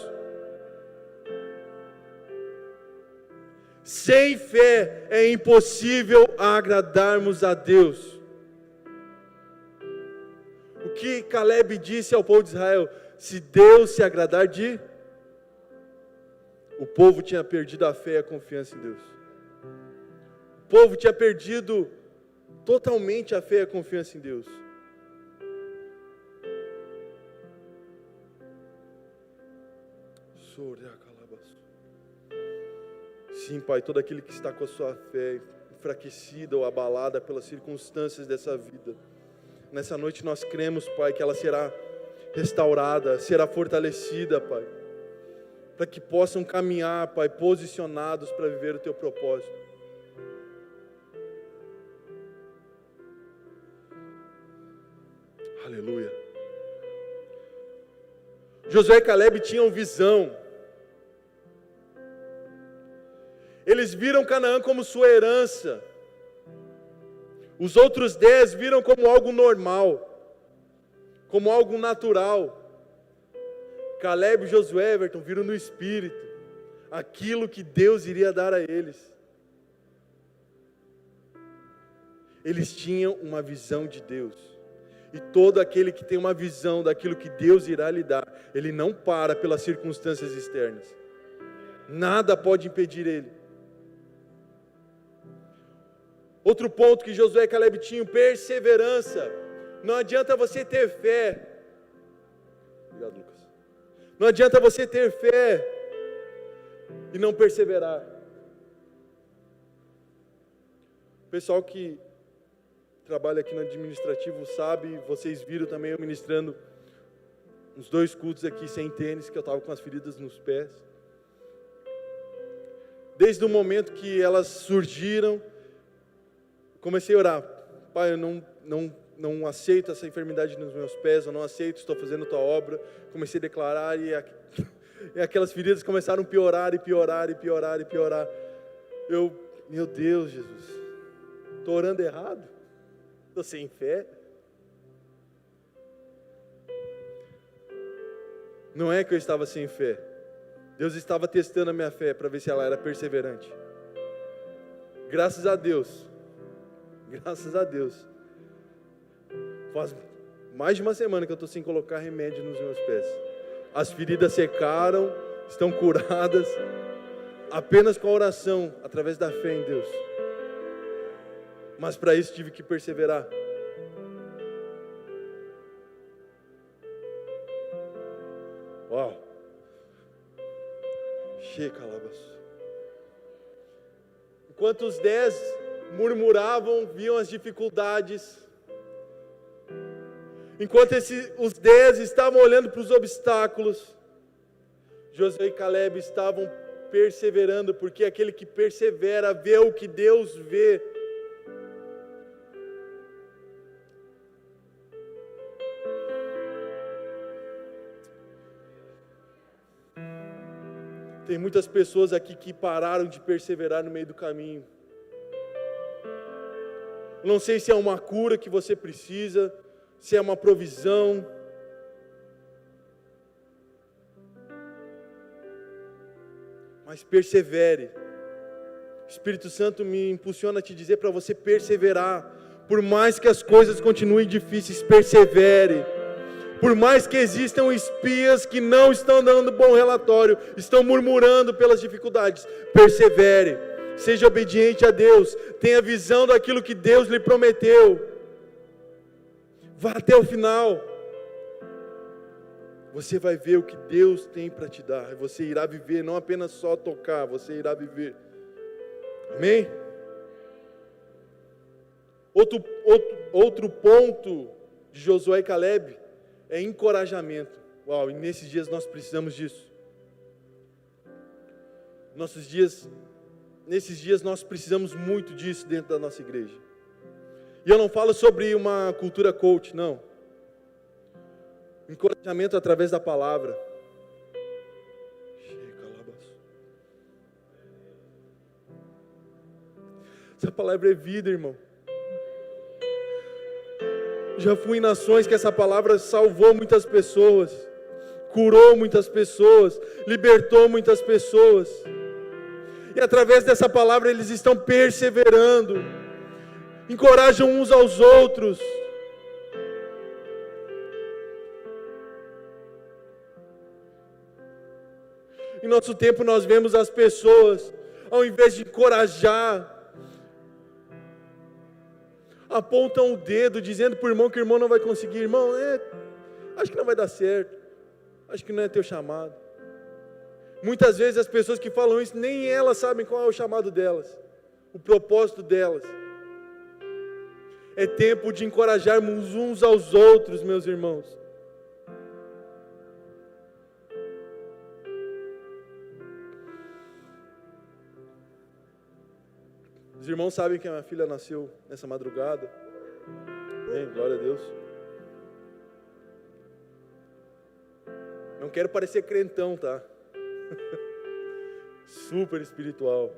Sem fé é impossível agradarmos a Deus. O que Caleb disse ao povo de Israel: se Deus se agradar de... O povo tinha perdido a fé e a confiança em Deus. O povo tinha perdido totalmente a fé e a confiança em Deus. Sim, Pai, todo aquele que está com a sua fé enfraquecida ou abalada pelas circunstâncias dessa vida, nessa noite nós cremos, Pai, que ela será restaurada, será fortalecida, Pai, para que possam caminhar, Pai, posicionados para viver o Teu propósito. Aleluia. Josué e Caleb tinham visão. Eles viram Canaã como sua herança. Os outros 10 viram como algo normal, como algo natural. Caleb e Josué, Everton, viram no Espírito aquilo que Deus iria dar a eles. Eles tinham uma visão de Deus. E todo aquele que tem uma visão daquilo que Deus irá lhe dar, ele não para pelas circunstâncias externas. Nada pode impedir ele. Outro ponto que Josué e Caleb tinham: perseverança. Não adianta você ter fé. Obrigado, Lucas. Não adianta você ter fé e não perseverar. O pessoal que trabalha aqui no administrativo sabe, vocês viram também eu ministrando uns 2 cultos aqui sem tênis, que eu estava com as feridas nos pés. Desde o momento que elas surgiram, comecei a orar: Pai, eu não não aceito essa enfermidade nos meus pés, eu não aceito, estou fazendo tua obra. Comecei a declarar e aquelas feridas começaram a piorar e piorar e piorar e piorar. Meu Deus, Jesus, estou orando errado, estou sem fé. Não é que eu estava sem fé, Deus estava testando a minha fé para ver se ela era perseverante. Graças a Deus, faz mais de uma semana que eu estou sem colocar remédio nos meus pés. As feridas secaram, estão curadas, apenas com a oração, através da fé em Deus. Mas para isso tive que perseverar. Uau! Enquanto os 10 murmuravam, viam as dificuldades. Enquanto os 10 estavam olhando para os obstáculos, Josué e Caleb estavam perseverando, porque aquele que persevera vê o que Deus vê. Tem muitas pessoas aqui que pararam de perseverar no meio do caminho. Não sei se é uma cura que você precisa, se é uma provisão. Mas persevere. O Espírito Santo me impulsiona a te dizer para você perseverar. Por mais que as coisas continuem difíceis, persevere. Por mais que existam espias que não estão dando bom relatório, estão murmurando pelas dificuldades, persevere, seja obediente a Deus, tenha visão daquilo que Deus lhe prometeu, vá até o final, você vai ver o que Deus tem para te dar, você irá viver, não apenas só tocar, você irá viver, amém? Outro ponto de Josué e Caleb, é encorajamento. Uau, e nesses dias nós precisamos disso. Nesses dias nós precisamos muito disso dentro da nossa igreja. E eu não falo sobre uma cultura coach, não. Encorajamento através da palavra. Essa palavra é vida, irmão. Já fui em nações que essa palavra salvou muitas pessoas, curou muitas pessoas, libertou muitas pessoas. E através dessa palavra eles estão perseverando, encorajam uns aos outros. Em nosso tempo nós vemos as pessoas, ao invés de encorajar, apontam o dedo, dizendo para o irmão que o irmão não vai conseguir. Irmão, acho que não vai dar certo, acho que não é teu chamado. Muitas vezes as pessoas que falam isso, nem elas sabem qual é o chamado delas, o propósito delas. É tempo de encorajarmos uns aos outros, meus irmãos. Os irmãos sabem que a minha filha nasceu nessa madrugada. Amém, glória a Deus. Não quero parecer crentão, tá? Super espiritual.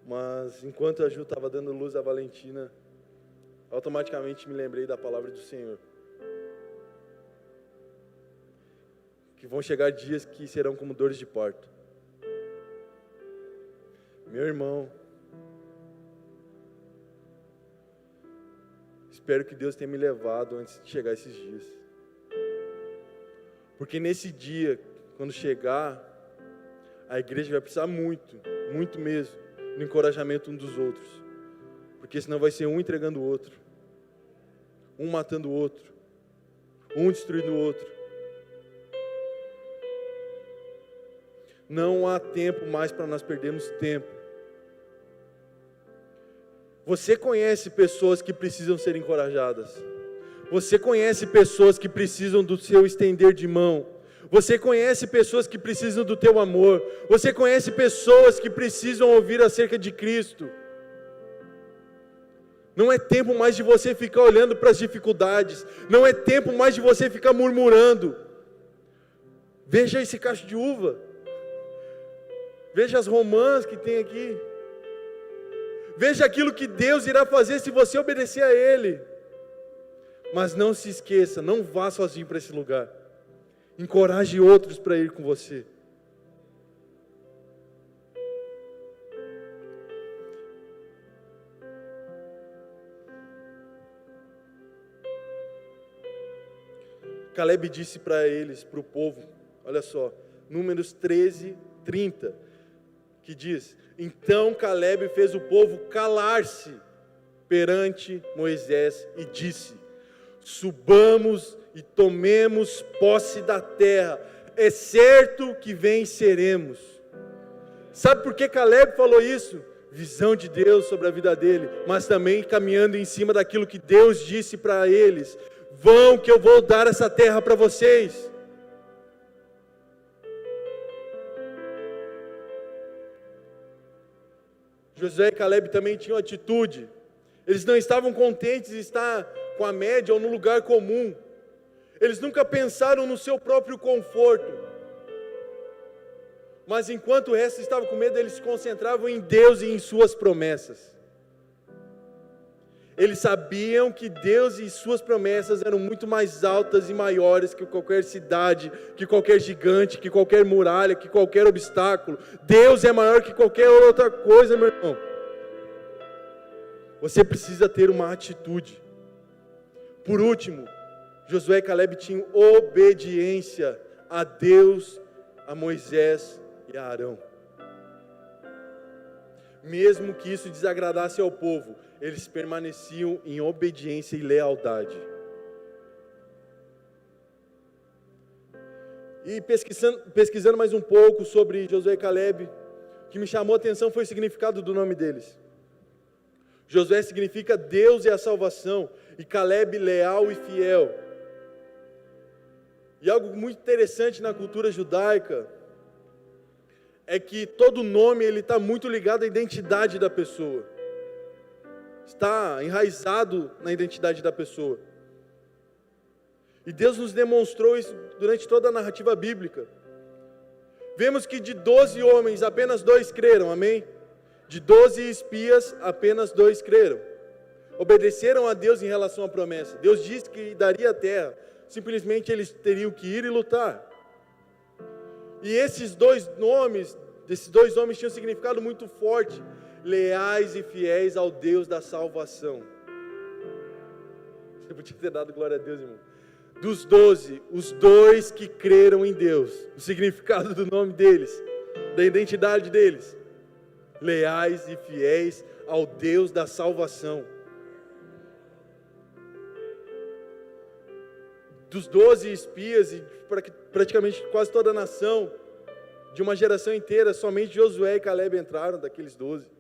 Mas enquanto a Ju estava dando luz à Valentina, automaticamente me lembrei da palavra do Senhor. Que vão chegar dias que serão como dores de parto. Meu irmão, espero que Deus tenha me levado antes de chegar esses dias. Porque nesse dia, quando chegar, a igreja vai precisar muito, muito mesmo, do encorajamento um dos outros. Porque senão vai ser um entregando o outro, um matando o outro, um destruindo o outro. Não há tempo mais para nós perdermos tempo. Você conhece pessoas que precisam ser encorajadas. Você conhece pessoas que precisam do seu estender de mão. Você conhece pessoas que precisam do teu amor. Você conhece pessoas que precisam ouvir acerca de Cristo. Não é tempo mais de você ficar olhando para as dificuldades. Não é tempo mais de você ficar murmurando. Veja esse cacho de uva. Veja as romãs que tem aqui. Veja aquilo que Deus irá fazer se você obedecer a Ele. Mas não se esqueça, não vá sozinho para esse lugar. Encoraje outros para ir com você. Caleb disse para eles, para o povo, olha só, Números 13, 30, que diz: então Caleb fez o povo calar-se perante Moisés e disse: subamos e tomemos posse da terra, é certo que venceremos. Sabe por que Caleb falou isso? Visão de Deus sobre a vida dele, mas também caminhando em cima daquilo que Deus disse para eles: vão que eu vou dar essa terra para vocês. Josué e Caleb também tinham atitude. Eles não estavam contentes de estar com a média ou no lugar comum. Eles nunca pensaram no seu próprio conforto. Mas enquanto o resto estava com medo, eles se concentravam em Deus e em suas promessas. Eles sabiam que Deus e suas promessas eram muito mais altas e maiores que qualquer cidade, que qualquer gigante, que qualquer muralha, que qualquer obstáculo. Deus é maior que qualquer outra coisa, meu irmão. Você precisa ter uma atitude. Por último, Josué e Caleb tinham obediência a Deus, a Moisés e a Arão. Mesmo que isso desagradasse ao povo, eles permaneciam em obediência e lealdade. E pesquisando mais um pouco sobre Josué e Caleb, o que me chamou a atenção foi o significado do nome deles. Josué significa Deus é a salvação, e Caleb leal e fiel. E algo muito interessante na cultura judaica é que todo nome ele está muito ligado à identidade da pessoa. Está enraizado na identidade da pessoa. E Deus nos demonstrou isso durante toda a narrativa bíblica. Vemos que de 12 homens, apenas 2 creram, amém? De 12 espias, apenas 2 creram. Obedeceram a Deus em relação à promessa. Deus disse que daria a terra. Simplesmente eles teriam que ir e lutar. E esses 2 nomes, desses 2 homens tinham um significado muito forte. Leais e fiéis ao Deus da salvação. Você podia ter dado glória a Deus, irmão. Dos 12, os 2 que creram em Deus. O significado do nome deles, da identidade deles. Leais e fiéis ao Deus da salvação. Dos 12 espias e praticamente quase toda a nação, de uma geração inteira, somente Josué e Caleb entraram daqueles 12.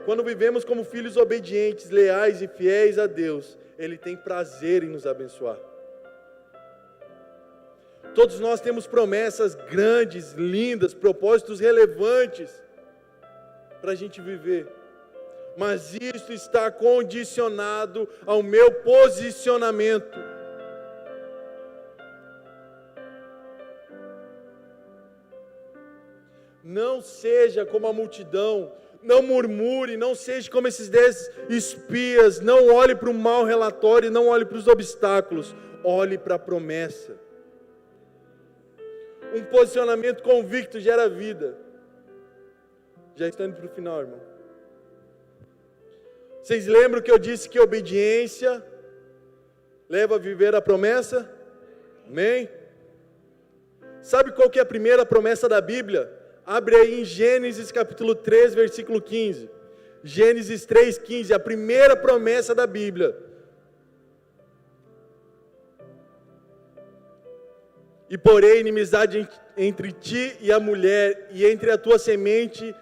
Quando vivemos como filhos obedientes, leais e fiéis a Deus, Ele tem prazer em nos abençoar. Todos nós temos promessas grandes, lindas, propósitos relevantes para a gente viver. Mas isso está condicionado ao meu posicionamento. Não seja como a multidão. Não murmure, não seja como esses 10 espias, não olhe para o mau relatório, não olhe para os obstáculos, olhe para a promessa. Um posicionamento convicto gera vida. Já estou indo para o final, irmão. Vocês lembram que eu disse que obediência leva a viver a promessa? Amém? Sabe qual que é a primeira promessa da Bíblia? Abre aí em Gênesis capítulo 3, versículo 15. Gênesis 3, 15, a primeira promessa da Bíblia. E porém inimizade entre ti e a mulher, e entre a tua semente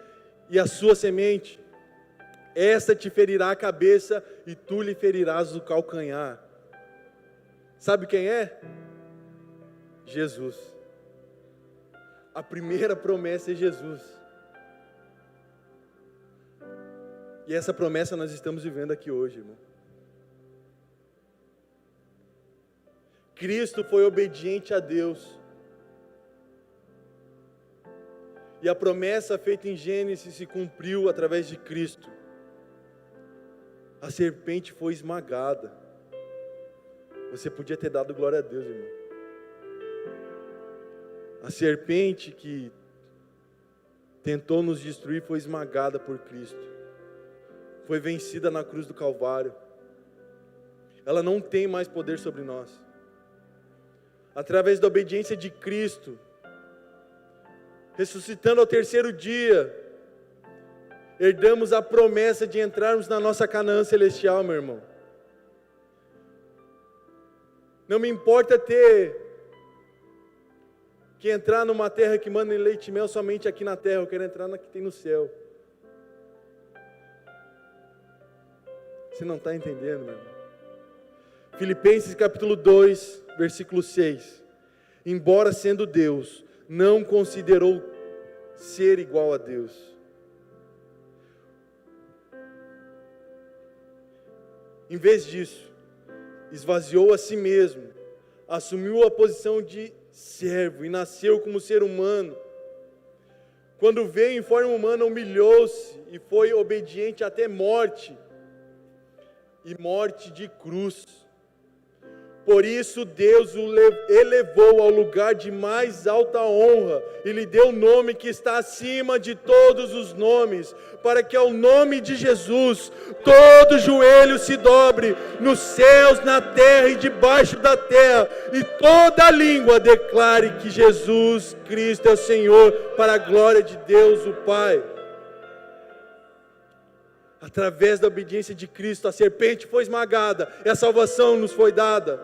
e a sua semente. Esta te ferirá a cabeça, e tu lhe ferirás o calcanhar. Sabe quem é? Jesus. A primeira promessa é Jesus. E essa promessa nós estamos vivendo aqui hoje, irmão. Cristo foi obediente a Deus. E a promessa feita em Gênesis se cumpriu através de Cristo. A serpente foi esmagada. Você podia ter dado glória a Deus, irmão. A serpente que tentou nos destruir foi esmagada por Cristo. Foi vencida na cruz do Calvário. Ela não tem mais poder sobre nós. Através da obediência de Cristo, ressuscitando ao terceiro dia, herdamos a promessa de entrarmos na nossa Canaã celestial, meu irmão. Não me importa ter que entrar numa terra que manda em leite e mel somente aqui na terra, eu quero entrar na que tem no céu. Você não está entendendo, meu irmão? Filipenses capítulo 2, versículo 6. Embora sendo Deus, não considerou ser igual a Deus. Em vez disso, esvaziou a si mesmo, assumiu a posição de servo e nasceu como ser humano. Quando veio em forma humana, humilhou-se e foi obediente até morte, e morte de cruz. Por isso Deus o elevou ao lugar de mais alta honra e lhe deu o nome que está acima de todos os nomes, para que ao nome de Jesus todo joelho se dobre nos céus, na terra e debaixo da terra, e toda língua declare que Jesus Cristo é o Senhor, para a glória de Deus o Pai. Através da obediência de Cristo, a serpente foi esmagada e a salvação nos foi dada.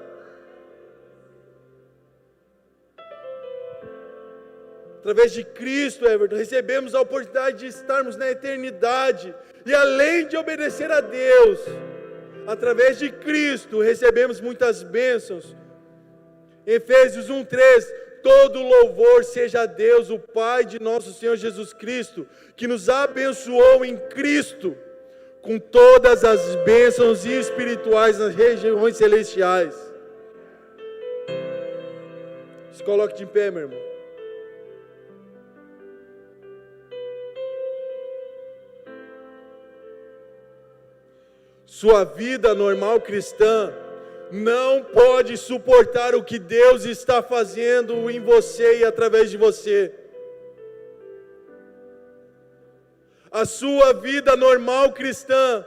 Através de Cristo, Everton, recebemos a oportunidade de estarmos na eternidade. E além de obedecer a Deus, através de Cristo, recebemos muitas bênçãos. Efésios 1:3, todo louvor seja a Deus, o Pai de nosso Senhor Jesus Cristo, que nos abençoou em Cristo, com todas as bênçãos espirituais nas regiões celestiais. Se coloque de pé, meu irmão. Sua vida normal cristã não pode suportar o que Deus está fazendo em você e através de você. A sua vida normal cristã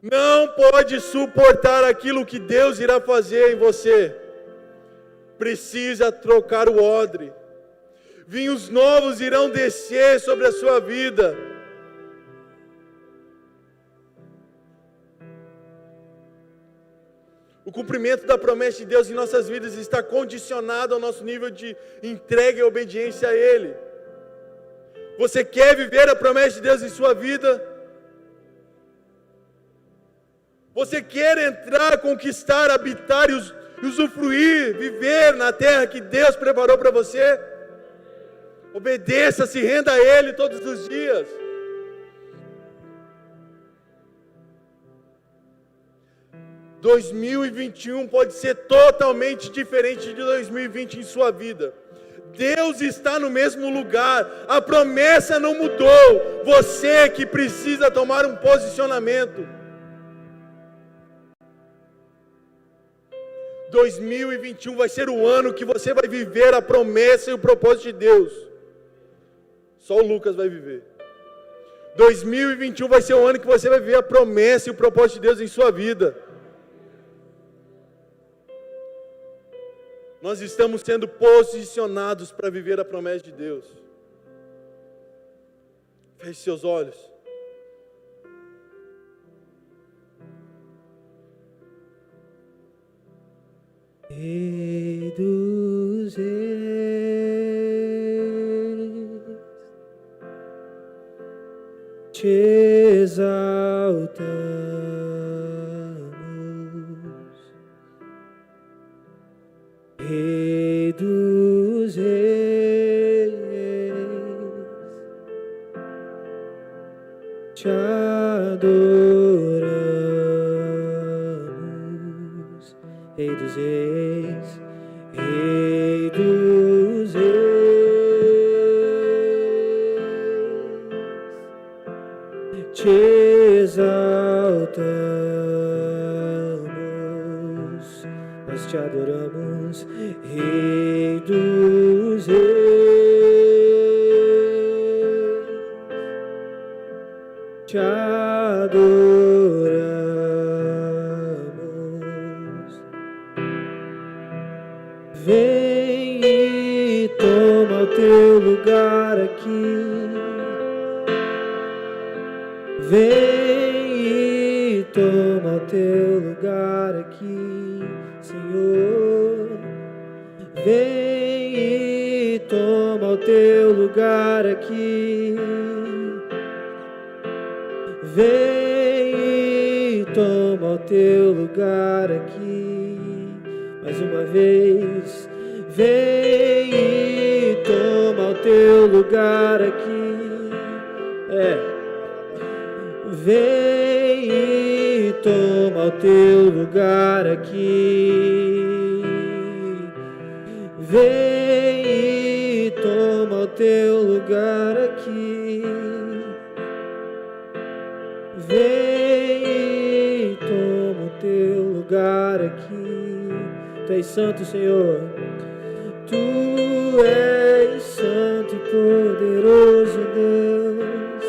não pode suportar aquilo que Deus irá fazer em você. Precisa trocar o odre. Vinhos novos irão descer sobre a sua vida. O cumprimento da promessa de Deus em nossas vidas está condicionado ao nosso nível de entrega e obediência a Ele. Você quer viver a promessa de Deus em sua vida? Você quer entrar, conquistar, habitar e usufruir, viver na terra que Deus preparou para você? Obedeça, se renda a Ele todos os dias. – 2021 pode ser totalmente diferente de 2020 em sua vida. Deus está no mesmo lugar, a promessa não mudou, você que precisa tomar um posicionamento. 2021 vai ser o ano que você vai viver a promessa e o propósito de Deus. Só o Lucas vai viver. 2021 vai ser o ano que você vai viver a promessa e o propósito de Deus em sua vida. Nós estamos sendo posicionados para viver a promessa de Deus. Feche seus olhos. Rei dos reis, te exaltamos, Rei dos reis, te adoramos. Rei dos Reis, Rei dos Reis, te exaltamos, nós te adoramos, Rei dos Reis, te adoramos. Vem e toma o teu lugar aqui. Vem e toma o teu lugar aqui, Senhor. Vem e toma o teu lugar aqui. Vem e toma o teu lugar aqui. Mais uma vez. Vem e toma o teu lugar aqui. Vem e toma o teu lugar aqui. Vem e toma o teu lugar aqui. Vem e toma o teu lugar aqui. Tu és santo, Senhor. Tu és santo e poderoso Deus.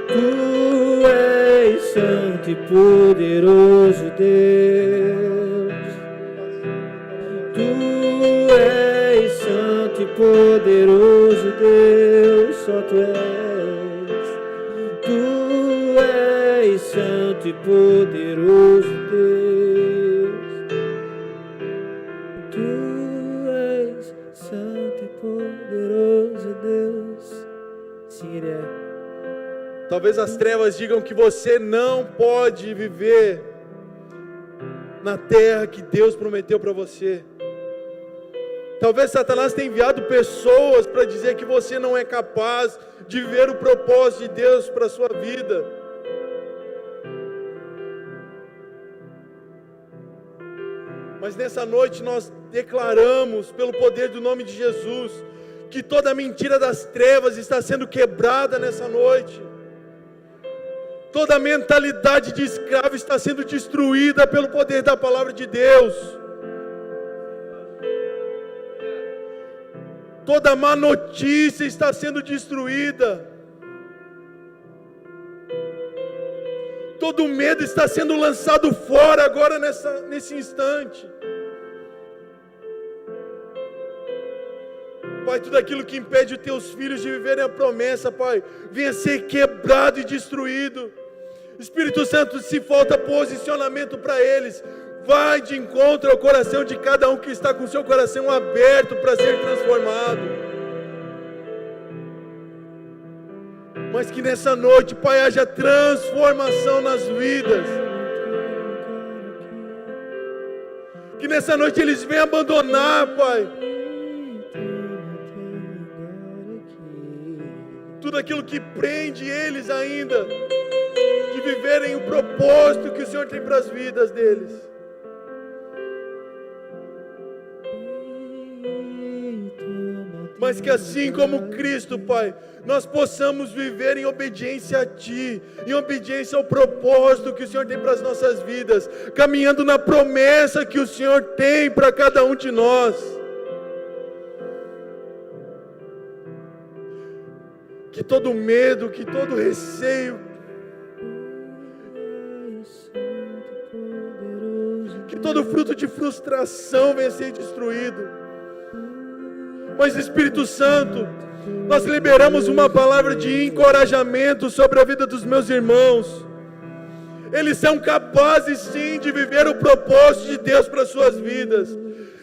Tu és santo e poderoso Deus. Tu és santo e poderoso Deus. Só tu és. Tu és santo e poderoso Deus. Tu és santo e poderoso Deus. Sim, Ele é. Talvez as trevas digam que você não pode viver na terra que Deus prometeu para você. Talvez Satanás tenha enviado pessoas para dizer que você não é capaz de viver o propósito de Deus para a sua vida. Mas nessa noite nós declaramos, pelo poder do nome de Jesus, que toda mentira das trevas está sendo quebrada nessa noite. Toda mentalidade de escravo está sendo destruída pelo poder da palavra de Deus. Toda má notícia está sendo destruída. Todo medo está sendo lançado fora agora nesse instante. Pai, tudo aquilo que impede os teus filhos de viverem a promessa, Pai, venha ser quebrado e destruído. Espírito Santo, se falta posicionamento para eles, vai de encontro ao coração de cada um que está com seu coração aberto para ser transformado. Mas que nessa noite, Pai, haja transformação nas vidas. Que nessa noite eles venham abandonar, Pai, tudo aquilo que prende eles ainda de viverem o propósito que o Senhor tem para as vidas deles. Mas que assim como Cristo, Pai, nós possamos viver em obediência a Ti, em obediência ao propósito que o Senhor tem para as nossas vidas, caminhando na promessa que o Senhor tem para cada um de nós. Que todo medo, que todo receio, que todo fruto de frustração venha a ser destruído. Mas Espírito Santo, nós liberamos uma palavra de encorajamento sobre a vida dos meus irmãos. Eles são capazes sim de viver o propósito de Deus para as suas vidas.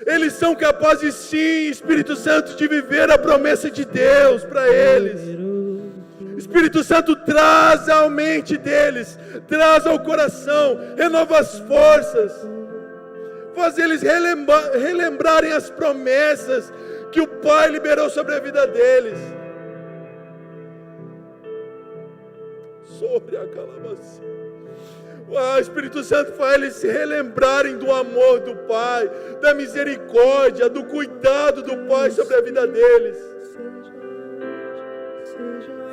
Eles são capazes sim, Espírito Santo, de viver a promessa de Deus para eles. Espírito Santo, traz à mente deles, traz ao coração, renova as forças, faz eles relembrarem as promessas que o Pai liberou sobre a vida deles. Sobre a calabouça. Espírito Santo, faz eles se relembrarem do amor do Pai, da misericórdia, do cuidado do Pai sobre a vida deles.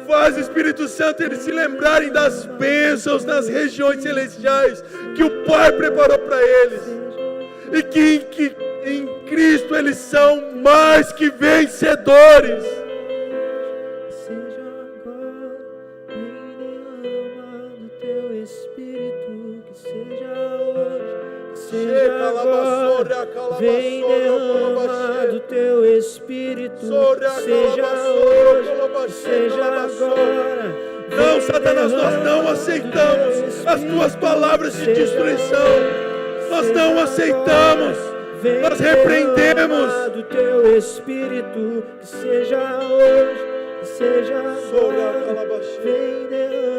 Faz, Espírito Santo, eles se lembrarem das bênçãos nas regiões celestiais que o Pai preparou para eles. E que em Cristo eles são mais que vencedores. Vem derrama do teu Espírito, seja hoje, seja agora. Não, Satanás, nós não aceitamos as tuas palavras de destruição. Nós não aceitamos. Nós repreendemos. Do teu Espírito, que seja hoje, que seja agora. Vem derrama.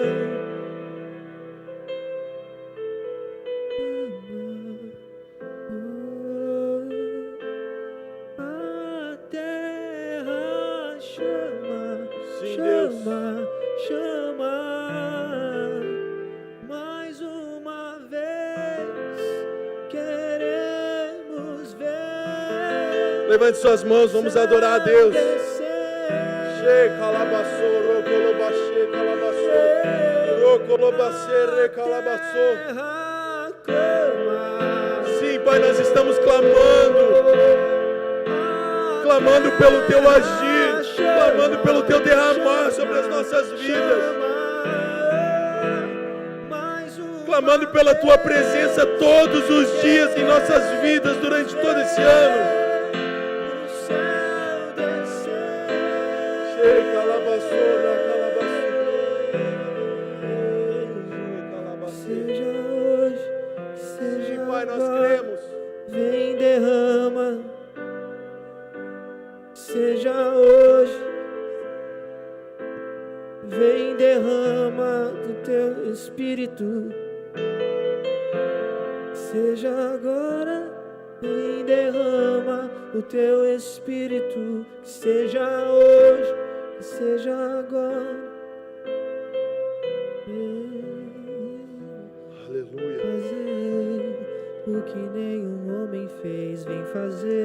Chama mais uma vez, queremos ver. Levante suas mãos, vamos adorar a Deus. Sim, Pai, nós estamos clamando pelo teu agir, clamando pelo teu derramar sobre as nossas vidas, clamando pela tua presença todos os dias em nossas vidas durante todo esse ano. Seja hoje, seja Pai, nós agora. cremos. Vem derrama. Seja hoje, vem derrama do teu Espírito. Seja agora, vem derrama o teu Espírito. Que seja hoje, que seja agora. Aleluia. Fazer o que nenhum homem fez, vem fazer.